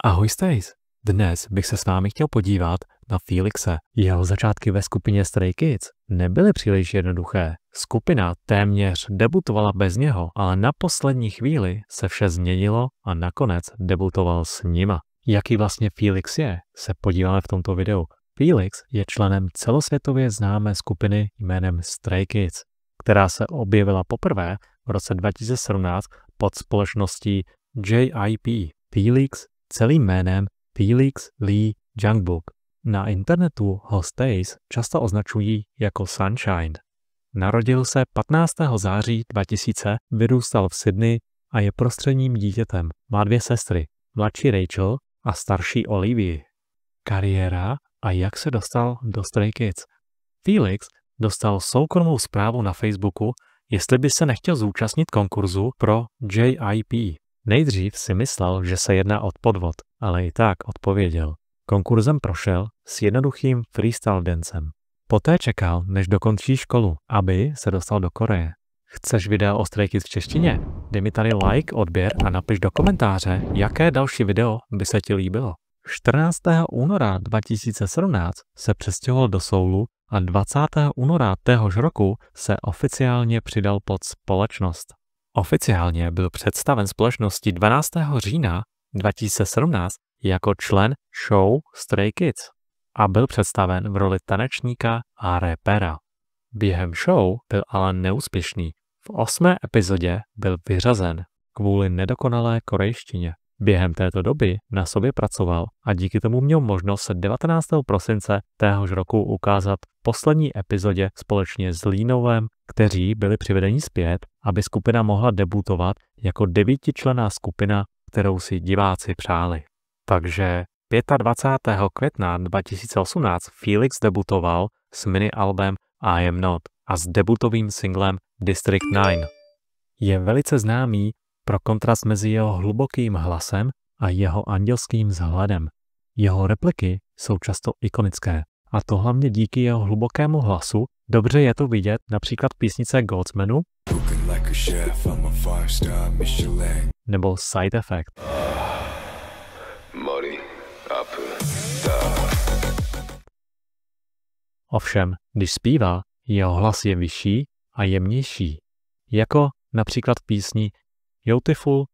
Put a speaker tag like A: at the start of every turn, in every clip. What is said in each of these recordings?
A: Ahoj Stace, dnes bych se s vámi chtěl podívat na Felixe. Jeho začátky ve skupině Stray Kids nebyly příliš jednoduché. Skupina téměř debutovala bez něho, ale na poslední chvíli se vše změnilo a nakonec debutoval s nima. Jaký vlastně Felix je, se podíváme v tomto videu. Felix je členem celosvětově známé skupiny jménem Stray Kids, která se objevila poprvé v roce 2017 pod společností JYP. Felix celým jménem Felix Lee Jungbook. Na internetu ho Stace často označují jako Sunshine. Narodil se 15. září 2000, vyrůstal v Sydney a je prostředním dítětem. Má 2 sestry, mladší Rachel a starší Olivia. Kariéra a jak se dostal do Stray Kids. Felix dostal soukromou zprávu na Facebooku, jestli by se nechtěl zúčastnit konkurzu pro JYP. Nejdřív si myslel, že se jedná o podvod, ale i tak odpověděl. Konkurzem prošel s jednoduchým freestyle dancem. Poté čekal, než dokončí školu, aby se dostal do Koreje. Chceš video o Stray Kids v češtině? Dej mi tady like, odběr a napiš do komentáře, jaké další video by se ti líbilo. 14. února 2017 se přestěhoval do Soulu a 20. února téhož roku se oficiálně přidal pod společnost. Oficiálně byl představen společnosti 12. října 2017 jako člen show Stray Kids a byl představen v roli tanečníka a rapera. Během show byl ale neúspěšný. V 8. epizodě byl vyřazen kvůli nedokonalé korejštině. Během této doby na sobě pracoval a díky tomu měl možnost se 19. prosince téhož roku ukázat v poslední epizodě společně s Linovem, kteří byli přivedeni zpět, aby skupina mohla debutovat jako 9členná skupina, kterou si diváci přáli. Takže 25. května 2018 Felix debutoval s mini-albem I Am Not a s debutovým singlem District 9. Je velice známý pro kontrast mezi jeho hlubokým hlasem a jeho andělským vzhledem. Jeho repliky jsou často ikonické, a to hlavně díky jeho hlubokému hlasu. Dobře je to vidět například v písnice Godsmanu nebo Side Effect. Ovšem, když zpívá, jeho hlas je vyšší a jemnější, jako například v písni Beautiful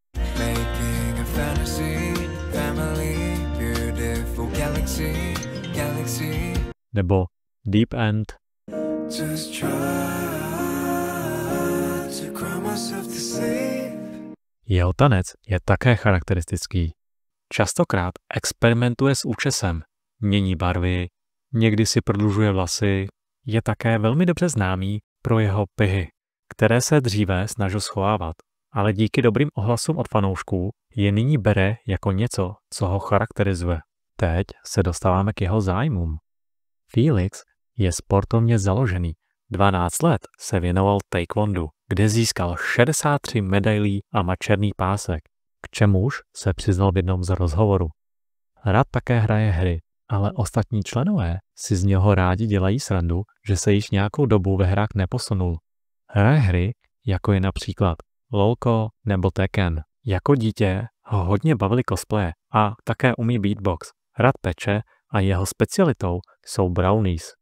A: nebo Deep End. Jeho tanec je také charakteristický. Častokrát experimentuje s účesem, mění barvy, někdy si prodlužuje vlasy, je také velmi dobře známý pro jeho pihy, které se dříve snažil schovávat, ale díky dobrým ohlasům od fanoušků je nyní bere jako něco, co ho charakterizuje. Teď se dostáváme k jeho zájmům. Felix je sportovně založený. 12 let se věnoval taekwondu, kde získal 63 medailí a má černý pásek, k čemuž se přiznal v jednom z rozhovorů. Rád také hraje hry, ale ostatní členové si z něho rádi dělají srandu, že se již nějakou dobu ve hrách neposunul. Hraje hry, jako je například LOLko nebo Tekken. Jako dítě ho hodně bavily cosplaye a také umí beatbox. Rád peče a jeho specialitou jsou brownies,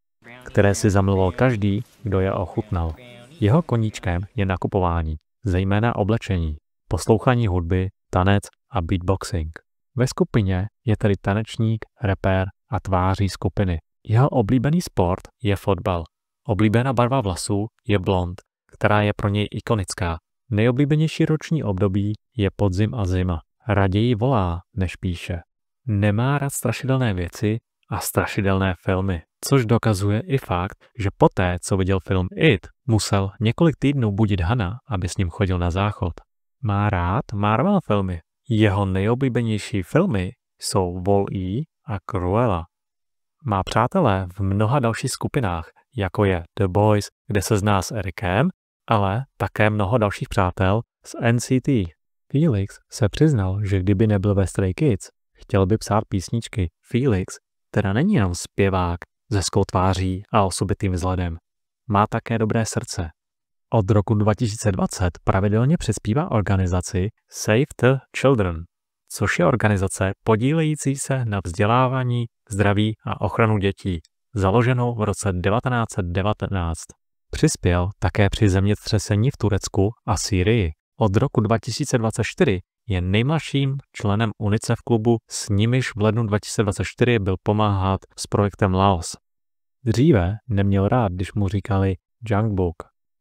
A: které si zamiloval každý, kdo je ochutnal. Jeho koníčkem je nakupování, zejména oblečení, poslouchání hudby, tanec a beatboxing. Ve skupině je tedy tanečník, rapper a tváří skupiny. Jeho oblíbený sport je fotbal. Oblíbená barva vlasů je blond, která je pro něj ikonická. Nejoblíbenější roční období je podzim a zima. Raději volá, než píše. Nemá rád strašidelné věci a strašidelné filmy, což dokazuje i fakt, že poté, co viděl film It, musel několik týdnů budit Hana, aby s ním chodil na záchod. Má rád Marvel filmy. Jeho nejoblíbenější filmy jsou Wall-E a Cruella. Má přátelé v mnoha dalších skupinách, jako je The Boys, kde se zná s Erikem, ale také mnoho dalších přátel z NCT. Felix se přiznal, že kdyby nebyl ve Stray Kids, chtěl by psát písničky. Felix teda není jenom zpěvák se hezkou tváří a osobitým vzhledem. Má také dobré srdce. Od roku 2020 pravidelně přispívá organizaci Save the Children, což je organizace podílející se na vzdělávání, zdraví a ochranu dětí, založenou v roce 1919. Přispěl také při zemětřesení v Turecku a Sýrii. Od roku 2024 je nejmladším členem UNICEF klubu, s nimiž v lednu 2024 byl pomáhat s projektem Laos. Dříve neměl rád, když mu říkali Jungkook,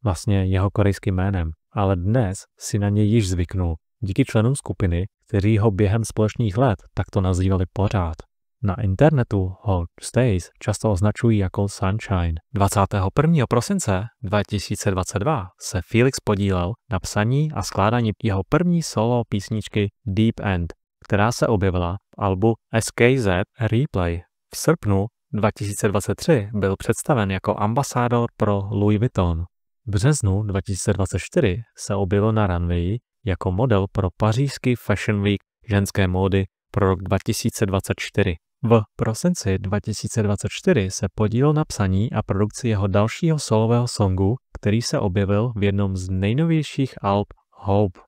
A: vlastně jeho korejským jménem, ale dnes si na něj již zvyknul, díky členům skupiny, kteří ho během společných let takto nazývali pořád. Na internetu ho Stace často označují jako Sunshine. 21. prosince 2022 se Felix podílel na psaní a skládání jeho první solo písničky Deep End, která se objevila v albu SKZ Replay. V srpnu 2023 byl představen jako ambasádor pro Louis Vuitton. V březnu 2024 se objevil na runwayi jako model pro pařížský Fashion Week ženské módy pro rok 2024. V prosinci 2024 se podílel na psaní a produkci jeho dalšího solového songu, který se objevil v jednom z nejnovějších alb Hope.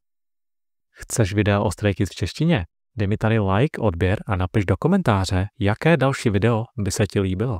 A: Chceš video o Stray Kids v češtině? Dej mi tady like, odběr a napiš do komentáře, jaké další video by se ti líbilo.